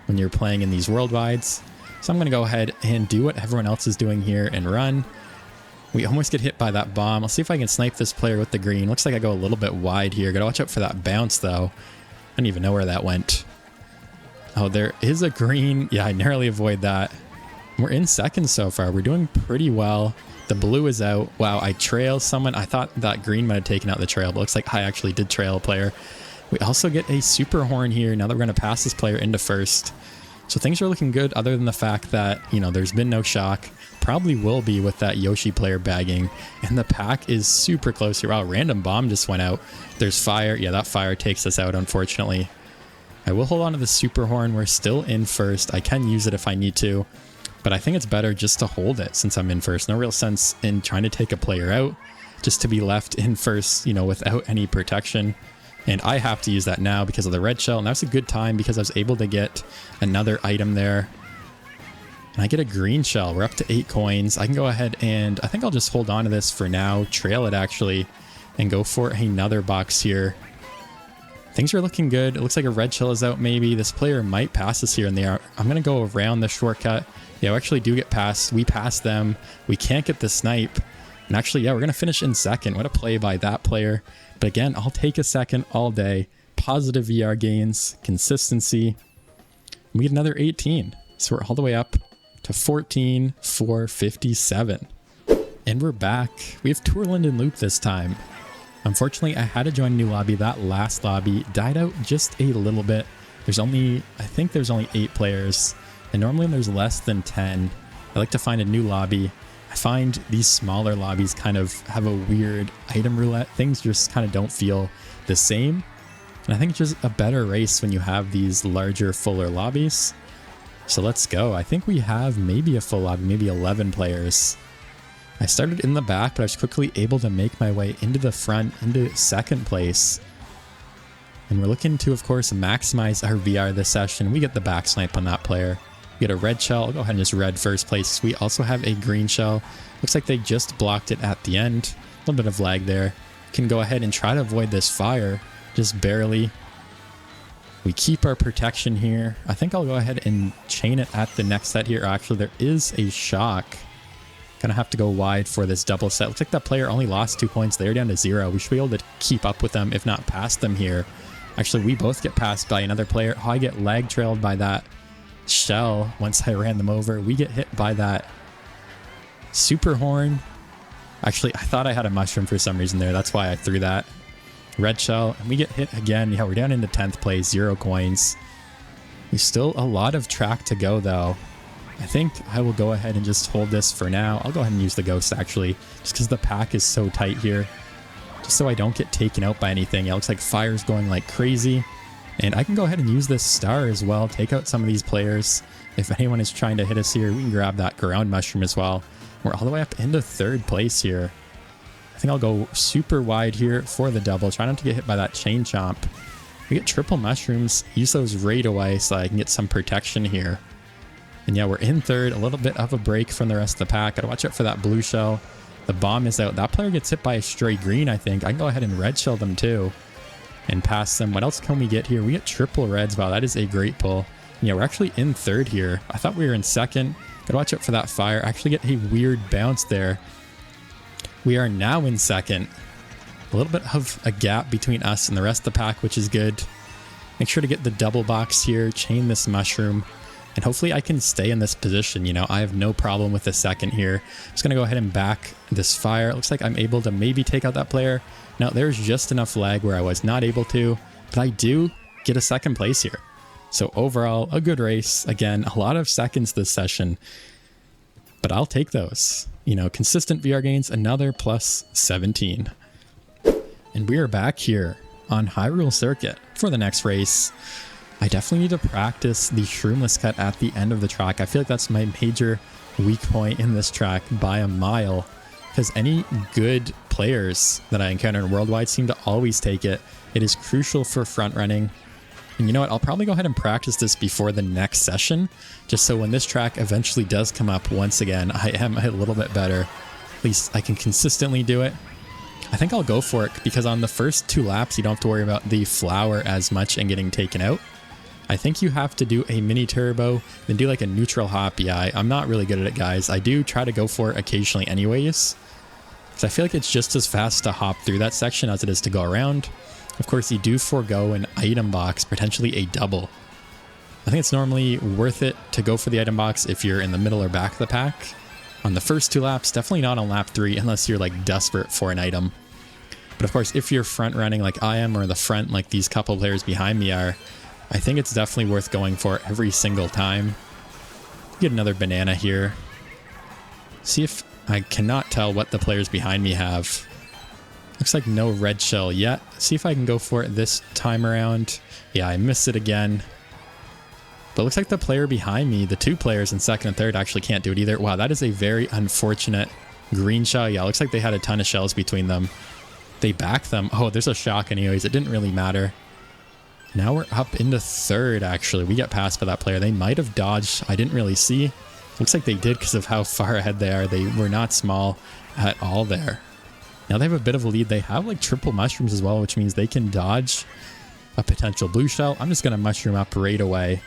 when you're playing in these worldwides. So I'm going to go ahead and do what everyone else is doing here and run. We almost get hit by that bomb. I'll see if I can snipe this player with the green. Looks like I go a little bit wide here. Gotta watch out for that bounce though. I don't even know where that went. Oh, there is a green. Yeah, I narrowly avoid that. We're in second so far. We're doing pretty well. The blue is out. Wow, I trail someone. I thought that green might have taken out the trail, but looks like I actually did trail a player. We also get a super horn here now that we're going to pass this player into first. So things are looking good other than the fact that, you know, there's been no shock. Probably will be with that Yoshi player bagging. And the pack is super close here. Wow, random bomb just went out. There's fire. Yeah, that fire takes us out, unfortunately. I will hold on to the super horn. We're still in first. I can use it if I need to. But I think it's better just to hold it since I'm in first. No real sense in trying to take a player out just to be left in first, you know, without any protection. And I have to use that now because of the red shell. And that was a good time because I was able to get another item there. And I get a green shell. We're up to 8 coins. I can go ahead and I think I'll just hold on to this for now. Trail it actually. And go for another box here. Things are looking good. It looks like a red shell is out maybe. This player might pass us here and there. I'm going to go around the shortcut. Yeah, we actually do get past. We pass them. We can't get the snipe. And actually, yeah, we're going to finish in second. What a play by that player. But again, I'll take a second all day. Positive VR gains, consistency. We get another 18. So we're all the way up to 14,457. And we're back. We have Tourland and Loop this time. Unfortunately, I had to join a new lobby. That last lobby died out just a little bit. There's only, I think there's only 8 players. And normally when there's less than 10, I like to find a new lobby. I find these smaller lobbies kind of have a weird item roulette. Things just kind of don't feel the same. And I think it's just a better race when you have these larger, fuller lobbies. So let's go. I think we have maybe a full lobby, maybe 11 players. I started in the back, but I was quickly able to make my way into the front, into second place. And we're looking to, of course, maximize our VR this session. We get the back snipe on that player. We get a red shell. I'll go ahead and just red first place. We also have a green shell. Looks like they just blocked it at the end. A little bit of lag there. Can go ahead and try to avoid this fire. Just barely. We keep our protection here. I think I'll go ahead and chain it at the next set here. Actually, there is a shock. Gonna have to go wide for this double set. Looks like that player only lost 2 points. They're down to 0. We should be able to keep up with them, if not pass them here. Actually, we both get passed by another player. Oh, I get lag trailed by that shell once I ran them over. We get hit by that super horn. Actually, I thought I had a mushroom for some reason there. That's why I threw that. Red shell, and we get hit again. Yeah, we're down into 10th place, 0 coins. There's still a lot of track to go though. I think I will go ahead and just hold this for now. I'll go ahead and use the ghost actually, just because the pack is so tight here. Just so I don't get taken out by anything. It looks like fire's going like crazy. And I can go ahead and use this star as well, take out some of these players. If anyone is trying to hit us here, we can grab that ground mushroom as well. We're all the way up into 3rd place here. I think I'll go super wide here for the double. Try not to get hit by that chain chomp. We get triple mushrooms. Use those right away so I can get some protection here. And yeah, we're in 3rd. A little bit of a break from the rest of the pack. Gotta watch out for that blue shell. The bomb is out. That player gets hit by a stray green, I think. I can go ahead and red shell them too. And pass them. What else can we get here? We get triple reds. Wow, that is a great pull. Yeah, we're actually in 3rd here. I thought we were in 2nd. Gotta watch out for that fire. Actually get a weird bounce there. We are now in 2nd. A little bit of a gap between us and the rest of the pack, which is good. Make sure to get the double box here. Chain this mushroom. And hopefully I can stay in this position. You know, I have no problem with the 2nd here. Just gonna go ahead and back this fire. It looks like I'm able to maybe take out that player. Now, there's just enough lag where I was not able to, but I do get a 2nd place here. So overall, a good race. Again, a lot of seconds this session, but I'll take those. You know, consistent VR gains, another plus 17. And we are back here on Hyrule Circuit for the next race. I definitely need to practice the shroomless cut at the end of the track. I feel like that's my major weak point in this track by a mile, because any good players that I encounter in Worldwide seem to always take it. It is crucial for front running. And you know what? I'll probably go ahead and practice this before the next session, just so when this track eventually does come up once again, I am a little bit better. At least I can consistently do it. I think I'll go for it because on the first 2 laps, you don't have to worry about the flower as much and getting taken out. I think you have to do a mini turbo, then do like a neutral hop. Yeah, I'm not really good at it, guys. I do try to go for it occasionally anyways, because I feel like it's just as fast to hop through that section as it is to go around. Of course, you do forego an item box, potentially a double. I think it's normally worth it to go for the item box if you're in the middle or back of the pack. On the first 2 laps, definitely not on lap 3 unless you're like desperate for an item. But of course, if you're front running like I am, or the front like these couple players behind me are, I think it's definitely worth going for every single time. Get another banana here. See if I cannot tell what the players behind me have. Looks like no red shell yet. See if I can go for it this time around. Yeah, I missed it again. But it looks like the player behind me, the 2 players in 2nd and 3rd, actually can't do it either. Wow, that is a very unfortunate green shell. Yeah, it looks like they had a ton of shells between them. They backed them. Oh, there's a shock anyways. It didn't really matter. Now we're up into 3rd, actually. We get passed by that player. They might have dodged. I didn't really see. Looks like they did because of how far ahead they are. They were not small at all there. Now they have a bit of a lead. They have like triple mushrooms as well, which means they can dodge a potential blue shell. I'm just going to mushroom up right away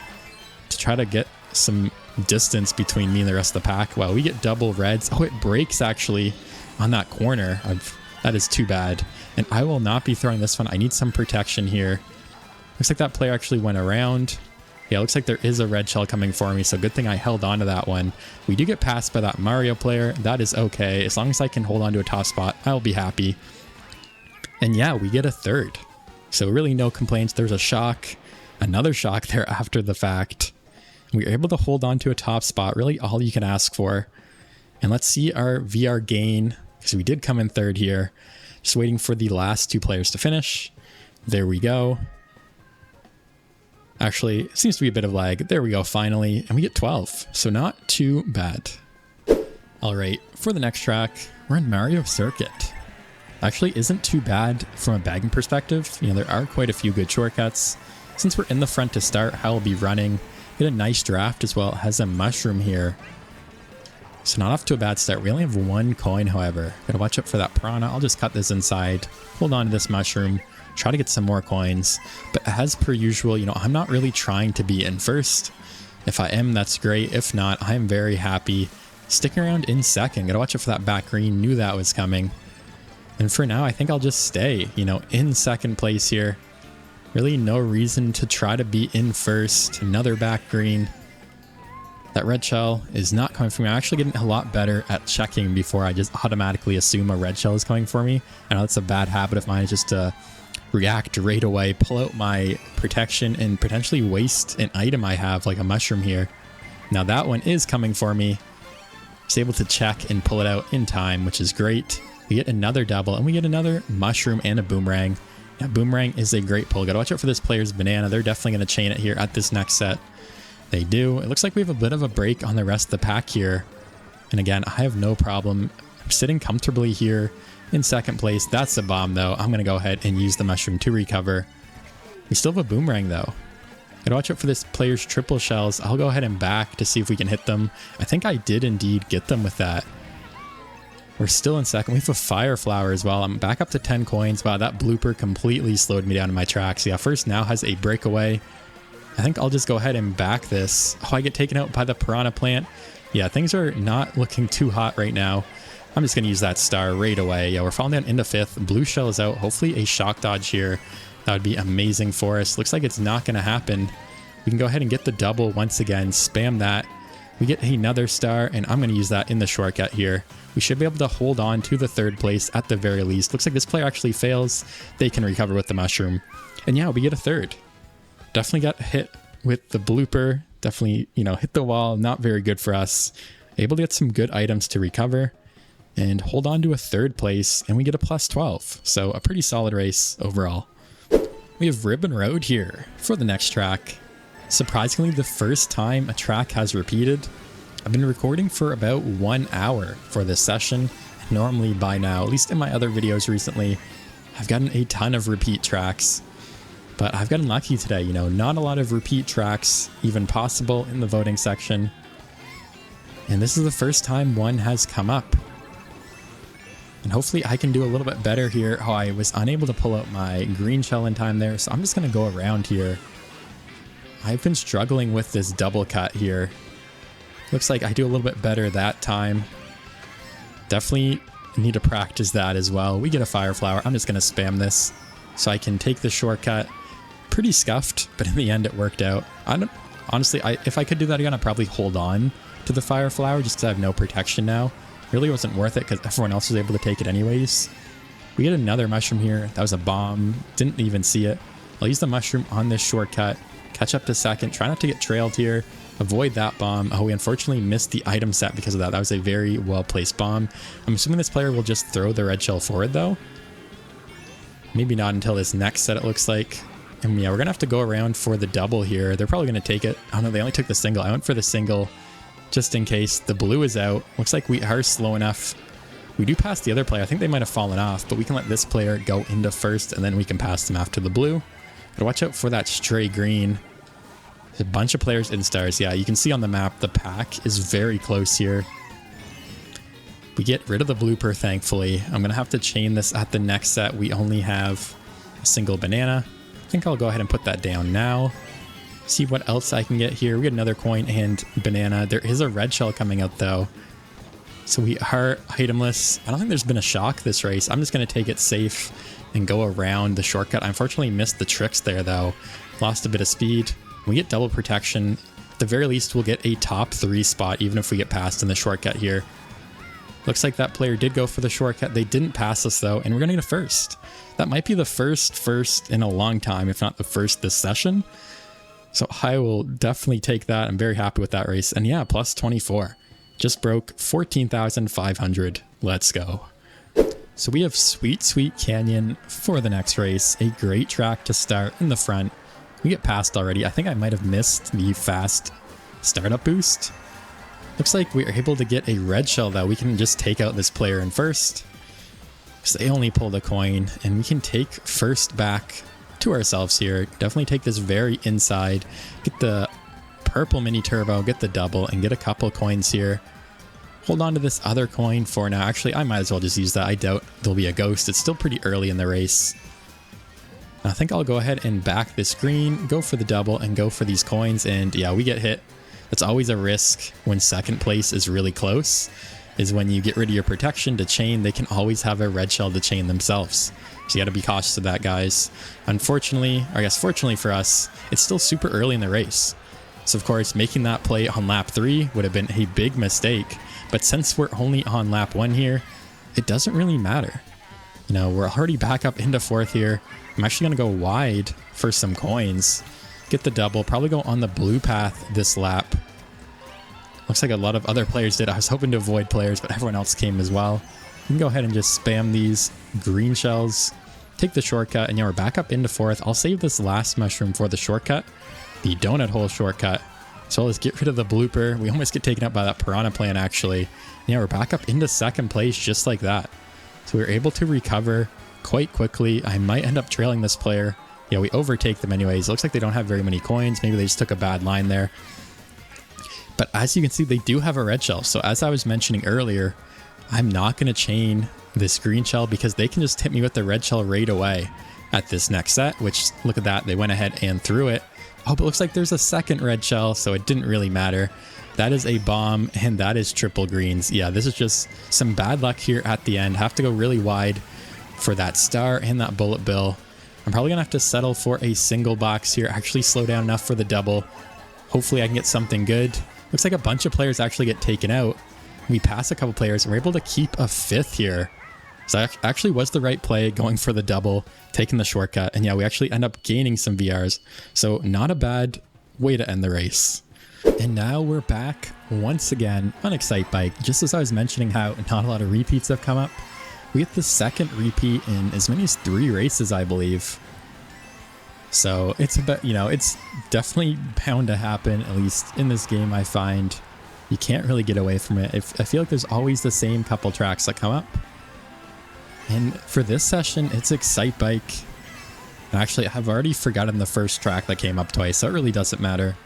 to try to get some distance between me and the rest of the pack. Wow, we get double reds. Oh, it breaks actually on that corner. That is too bad. And I will not be throwing this one. I need some protection here. Looks like that player actually went around. Yeah, looks like there is a red shell coming for me, so good thing I held on to that one. We do get passed by that Mario player. That is okay. As long as I can hold on to a top spot, I'll be happy. And yeah, we get a 3rd. So really no complaints. There's a shock, another shock there after the fact. We were able to hold on to a top spot, really all you can ask for. And let's see our VR gain, because we did come in 3rd here. Just waiting for the last 2 players to finish. There we go. Actually, it seems to be a bit of lag. There we go, finally. And we get 12, so not too bad. All right, for the next track, we're in Mario Circuit. Actually isn't too bad from a bagging perspective. You know, there are quite a few good shortcuts. Since we're in the front to start, I will be running. Get a nice draft as well. It has a mushroom here. So not off to a bad start. We only have 1 coin, however. Gotta watch out for that piranha. I'll just cut this inside. Hold on to this mushroom. Try to get some more coins. But as per usual, you know, I'm not really trying to be in first. If I am, that's great. If not, I'm very happy sticking around in 2nd. Gotta watch out for that back green. Knew that was coming. And for now, I think I'll just stay, you know, in 2nd place here. Really no reason to try to be in first. Another back green. That red shell is not coming for me. I'm actually getting a lot better at checking before I just automatically assume a red shell is coming for me. I know that's a bad habit of mine, just to react right away, pull out my protection, and potentially waste an item I have, like a mushroom here. Now that one is coming for me. Just able to check and pull it out in time, which is great. We get another double, and we get another mushroom and a boomerang. Yeah, boomerang is a great pull. Gotta watch out for this player's banana. They're definitely going to chain it here at this next set. They do. It looks like we have a bit of a break on the rest of the pack here. And again, I have no problem. I'm sitting comfortably here in second place. That's a bomb, though. I'm going to go ahead and use the mushroom to recover. We still have a boomerang, though. Gotta watch out for this player's triple shells. I'll go ahead and back to see if we can hit them. I think I did indeed get them with that. We're still in second. We have a fire flower as well. I'm back up to 10 coins. Wow, that blooper completely slowed me down in my tracks. Yeah, first now has a breakaway. I think I'll just go ahead and back this. Oh, I get taken out by the piranha plant. Yeah, things are not looking too hot right now. I'm just going to use that star right away. Yeah, we're falling down into fifth. Blue shell is out. Hopefully a shock dodge here. That would be amazing for us. Looks like it's not going to happen. We can go ahead and get the double once again. Spam that. We get another star, and I'm going to use that in the shortcut here. We should be able to hold on to the third place at the very least. Looks like this player actually fails. They can recover with the mushroom. And yeah, we get a third. Definitely got hit with the blooper. Definitely, hit the wall. Not very good for us. Able to get some good items to recover and hold on to a third place, and we get a plus 12. So a pretty solid race overall. We have Ribbon Road here for the next track. Surprisingly, the first time a track has repeated. I've been recording for about 1 hour for this session. Normally by now, at least in my other videos recently, I've gotten a ton of repeat tracks. But I've gotten lucky today, not a lot of repeat tracks even possible in the voting section. And this is the first time one has come up. And hopefully I can do a little bit better here. Oh, I was unable to pull out my green shell in time there, so I'm just going to go around here. I've been struggling with this double cut here. Looks like I do a little bit better that time. Definitely need to practice that as well. We get a fire flower. I'm just going to spam this so I can take the shortcut. Pretty scuffed, but in the end it worked out. Honestly, if I could do that again, I'd probably hold on to the fire flower just because I have no protection now. Really wasn't worth it because everyone else was able to take it anyways. We get another mushroom here. That was a bomb. Didn't even see it. I'll use the mushroom on this shortcut. Catch up to second. Try not to get trailed here. Avoid that bomb. Oh, we unfortunately missed the item set because of that. That was a very well-placed bomb. I'm assuming this player will just throw the red shell forward, though. Maybe not until this next set, it looks like. And yeah, we're going to have to go around for the double here. They're probably going to take it. Oh, no, they only took the single. I went for the single just in case. The blue is out. Looks like we are slow enough. We do pass the other player. I think they might have fallen off, but we can let this player go into first, and then we can pass them after the blue. Gotta watch out for that stray green. There's a bunch of players in stars. Yeah, you can see on the map the pack is very close here. We get rid of the blooper, thankfully. I'm going to have to chain this at the next set. We only have a single banana. I think I'll go ahead and put that down now. See what else I can get here. We get another coin and banana. There is a red shell coming out, though. So we are itemless. I don't think there's been a shock this race. I'm just going to take it safe and go around the shortcut. I unfortunately missed the tricks there, though. Lost a bit of speed. We get double protection. At the very least, we'll get a top 3 spot, even if we get passed in the shortcut here. Looks like that player did go for the shortcut. They didn't pass us, though, and we're going to get a first. That might be the first in a long time, if not the first this session. So I will definitely take that. I'm very happy with that race. And yeah, plus 24. Just broke 14,500. Let's go. So we have Sweet Sweet Canyon for the next race. A great track to start in the front. We get passed already. I think I might have missed the fast startup boost. Looks like we are able to get a red shell, though. We can just take out this player in first. Because they only pulled a coin. And we can take first back to ourselves here. Definitely take this very inside. Get the purple mini turbo. Get the double. And get a couple coins here. Hold on to this other coin for now. Actually, I might as well just use that. I doubt there'll be a ghost. It's still pretty early in the race. I think I'll go ahead and back this green, go for the double, and go for these coins. And yeah, we get hit. That's always a risk when second place is really close, is when you get rid of your protection to chain, they can always have a red shell to chain themselves. So you got to be cautious of that, guys. Unfortunately, or I guess fortunately for us, it's still super early in the race. So of course, making that play on lap 3 would have been a big mistake. But since we're only on lap 1 here, it doesn't really matter. We're already back up into 4th here. I'm actually going to go wide for some coins. Get the double. Probably go on the blue path this lap. Looks like a lot of other players did. I was hoping to avoid players, but everyone else came as well. You can go ahead and just spam these green shells, take the shortcut, and yeah, we're back up into 4th. I'll save this last mushroom for the shortcut, the donut hole shortcut. So let's get rid of the blooper. We almost get taken out by that piranha plant, actually. Yeah, we're back up into 2nd place just like that. So we were able to recover quite quickly. I might end up trailing this player. Yeah, we overtake them anyways. It looks like they don't have very many coins. Maybe they just took a bad line there. But as you can see, they do have a red shell. So as I was mentioning earlier, I'm not going to chain this green shell because they can just hit me with the red shell right away at this next set, which look at that. They went ahead and threw it. Oh, but it looks like there's a second red shell, so it didn't really matter. That is a bomb, and that is triple greens. Yeah, this is just some bad luck here at the end. Have to go really wide for that star and that bullet bill. I'm probably going to have to settle for a single box here. Actually slow down enough for the double. Hopefully I can get something good. Looks like a bunch of players actually get taken out. We pass a couple players, and we're able to keep a 5th here. So that actually was the right play, going for the double, taking the shortcut. And yeah, we actually end up gaining some VRs. So not a bad way to end the race. And now we're back once again on Excite Bike. Just as I was mentioning how not a lot of repeats have come up, we get the 2nd repeat in as many as 3 races, I believe. So it's a bit, you know, it's definitely bound to happen, at least in this game. I find you can't really get away from it. I feel like there's always the same couple tracks that come up. And for this session, it's Excite Bike. And actually, I've already forgotten the first track that came up twice, so it really doesn't matter.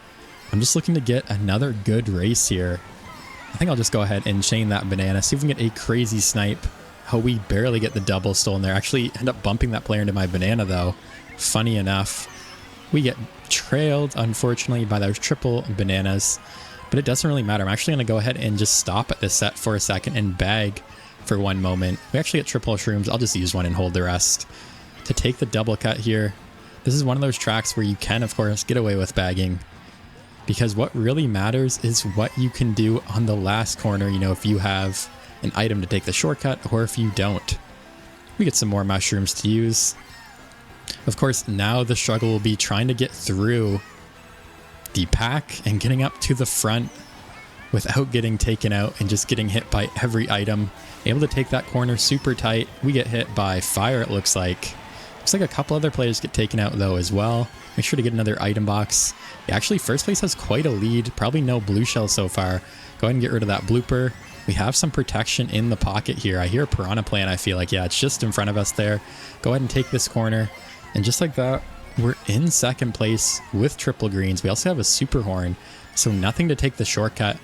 I'm just looking to get another good race here. I think I'll just go ahead and chain that banana, see if we can get a crazy snipe. Oh, we barely get the double stolen there. Actually end up bumping that player into my banana, though. Funny enough, we get trailed, unfortunately, by those triple bananas. But it doesn't really matter. I'm actually going to go ahead and just stop at this set for a second and bag for one moment. We actually get triple shrooms. I'll just use one and hold the rest. To take the double cut here, this is one of those tracks where you can, of course, get away with bagging. Because what really matters is what you can do on the last corner, you know, if you have an item to take the shortcut or if you don't. We get some more mushrooms to use. Of course, now the struggle will be trying to get through the pack and getting up to the front without getting taken out and just getting hit by every item. Able to take that corner super tight. We get hit by fire, it looks like. Looks like a couple other players get taken out though as well. Make sure to get another item box. Yeah, actually, first place has quite a lead. Probably no blue shell so far. Go ahead and get rid of that blooper. We have some protection in the pocket here. I hear a piranha plant, I feel like. Yeah, it's just in front of us there. Go ahead and take this corner. And just like that, we're in 2nd place with triple greens. We also have a super horn, so nothing to take the shortcut,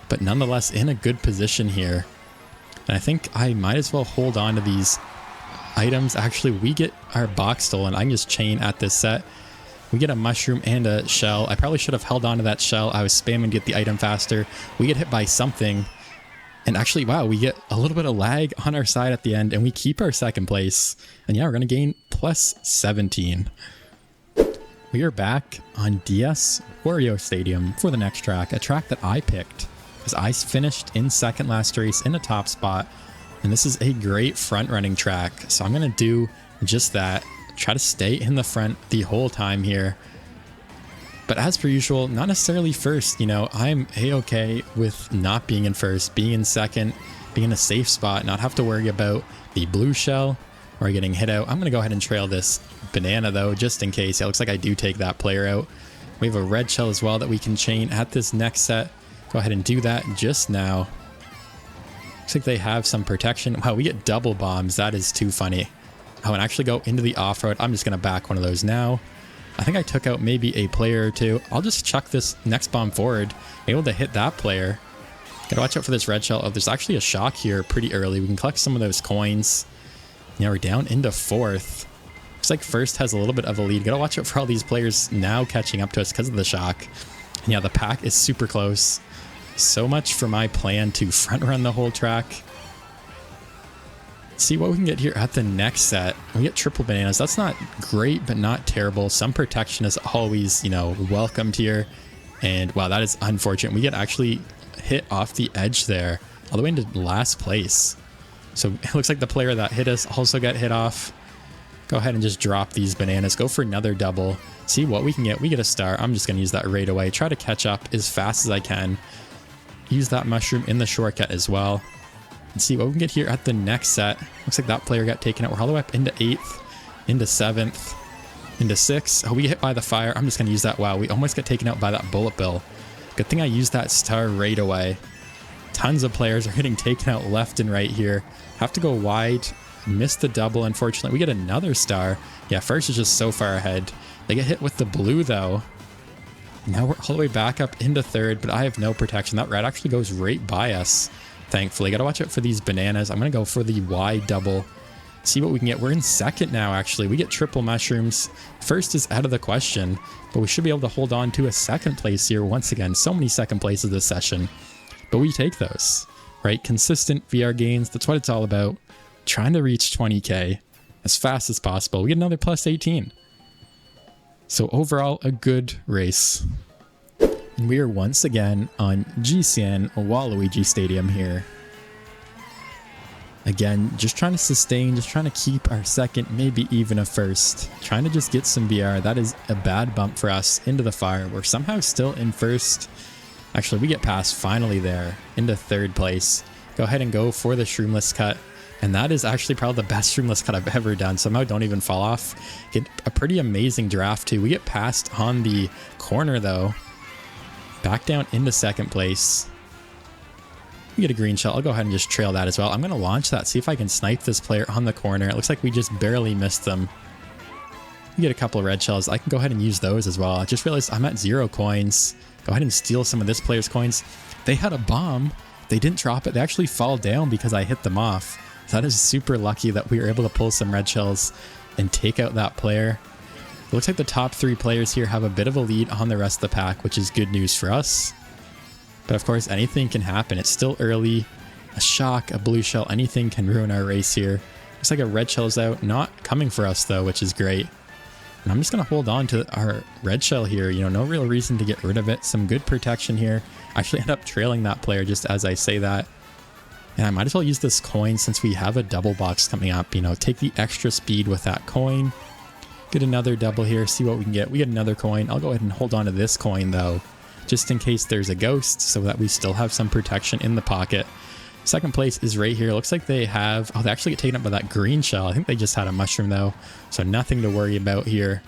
but nonetheless in a good position here. And I think I might as well hold on to these items. Actually, we get our box stolen. I can just chain at this set. We get a mushroom and a shell. I probably should have held on to that shell. I was spamming to get the item faster. We get hit by something. And actually, wow, we get a little bit of lag on our side at the end, and we keep our 2nd place. And yeah, we're going to gain plus 17. We are back on DS Wario Stadium for the next track, a track that I picked because I finished in 2nd last race in a top spot. And this is a great front running track. So I'm going to do just that. Try to stay in the front the whole time here. But as per usual, not necessarily first. You know, I'm a-okay with not being in first, being in 2nd, being in a safe spot, not have to worry about the blue shell or getting hit out. I'm going to go ahead and trail this banana though, just in case. It looks like I do take that player out. We have a red shell as well that we can chain at this next set. Go ahead and do that just now. Looks like they have some protection. Wow, we get double bombs. That is too funny. Oh, and actually go into the off-road. I'm just going to back one of those now. I think I took out maybe a player or two. I'll just chuck this next bomb forward. Able to hit that player. Gotta watch out for this red shell. Oh, there's actually a shock here pretty early. We can collect some of those coins. Yeah, we're down into 4th. Looks like first has a little bit of a lead. Gotta watch out for all these players now catching up to us because of the shock. And yeah, the pack is super close. So much for my plan to front run the whole track. See what we can get here at the next set. We get triple bananas. That's not great, but not terrible. Some protection is always, you know, welcomed here. And wow, that is unfortunate. We get actually hit off the edge there, all the way into last place. So it looks like the player that hit us also got hit off. Go ahead and just drop these bananas. Go for another double. See what we can get. We get a star. I'm just going to use that right away. Try to catch up as fast as I can. use that mushroom in the shortcut as well. And see what we can get here at the next set. Looks like that player got taken out. We're all the way up into 8th, into 7th, into 6th. Oh, we get hit by the fire. I'm just going to use that. Wow, we almost got taken out by that bullet bill. Good thing I used that star right away. Tons of players are getting taken out left and right here. Have to go wide. Missed the double, unfortunately. We get another star. Yeah, first is just so far ahead. They get hit with the blue, though. Now we're all the way back up into 3rd, but I have no protection. That red actually goes right by us, thankfully. Got to watch out for these bananas. I'm going to go for the wide double. See what we can get. We're in 2nd now, actually. We get triple mushrooms. 1st is out of the question, but we should be able to hold on to a 2nd place here once again. So many 2nd places this session, but we take those, right? Consistent VR gains. That's what it's all about. Trying to reach 20K as fast as possible. We get another plus 18. So overall, a good race. And we are once again on GBA Waluigi Stadium here. Again, just trying to sustain, just trying to keep our 2nd, maybe even a 1st. Trying to just get some VR. That is a bad bump for us into the fire. We're somehow still in 1st. Actually, we get past finally there into 3rd place. Go ahead and go for the shroomless cut. And that is actually probably the best shroomless cut I've ever done. Somehow don't even fall off. Get a pretty amazing draft too. We get past on the corner though. Back down into 2nd place. We get a green shell. I'll go ahead and just trail that as well. I'm going to launch that. See if I can snipe this player on the corner. It looks like we just barely missed them. We get a couple of red shells. I can go ahead and use those as well. I just realized I'm at 0 coins. Go ahead and steal some of this player's coins. They had a bomb. They didn't drop it. They actually fall down because I hit them off. That is super lucky that we were able to pull some red shells and take out that player. It looks like the top 3 players here have a bit of a lead on the rest of the pack, which is good news for us. But of course, anything can happen. It's still early. A shock, a blue shell, anything can ruin our race here. Looks like a red shell is out. Not coming for us though, which is great. And I'm just going to hold on to our red shell here. You know, no real reason to get rid of it. Some good protection here. I actually end up trailing that player just as I say that. And I might as well use this coin since we have a double box coming up. You know, take the extra speed with that coin. Get another double here, see what we can get. We get another coin. I'll go ahead and hold on to this coin though, just in case there's a ghost, so that we still have some protection in the pocket. 2nd place is right here. Looks like they have, oh, they actually get taken up by that green shell. I think they just had a mushroom though, so nothing to worry about here.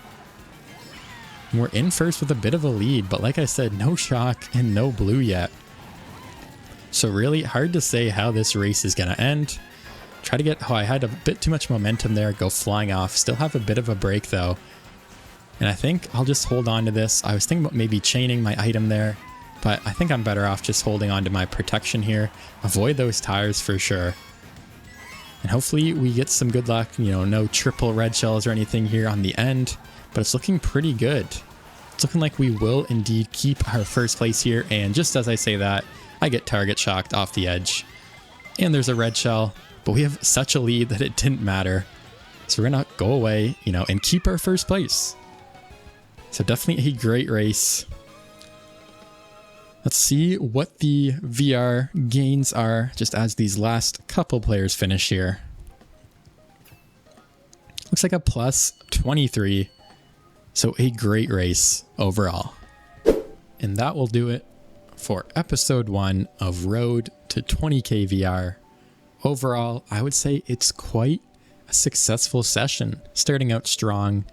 And we're in 1st with a bit of a lead, but like I said, no shock and no blue yet. So really hard to say how this race is going to end. Try to get, oh, I had a bit too much momentum there, go flying off. Still have a bit of a break though. And I think I'll just hold on to this. I was thinking about maybe chaining my item there, but I think I'm better off just holding on to my protection here. Avoid those tires for sure. And hopefully we get some good luck. You know, no triple red shells or anything here on the end, but it's looking pretty good. It's looking like we will indeed keep our 1st place here. And just as I say that, I get target shocked off the edge. And there's a red shell, but we have such a lead that it didn't matter. So we're gonna go away, you know, and keep our 1st place. So definitely a great race. Let's see what the VR gains are just as these last couple players finish here. Looks like a plus 23. So a great race overall. And that will do it for episode 1 of Road to 20K VR. Overall, I would say it's quite a successful session, starting out strong.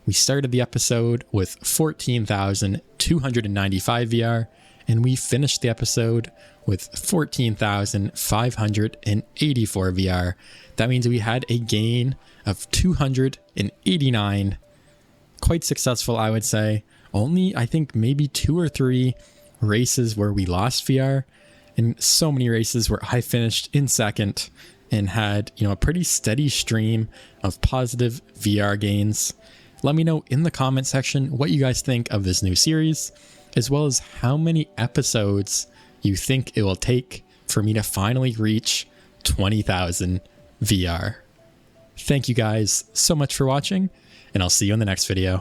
We started the episode with 14,295 VR, and we finished the episode with 14,584 VR. That means we had a gain of 289. Quite successful, I would say. Only, I think, maybe 2 or 3 races where we lost VR, and so many races where I finished in 2nd and had, you know, a pretty steady stream of positive VR gains. Let me know in the comment section what you guys think of this new series, as well as how many episodes you think it will take for me to finally reach 20,000 VR. Thank you guys so much for watching, and I'll see you in the next video.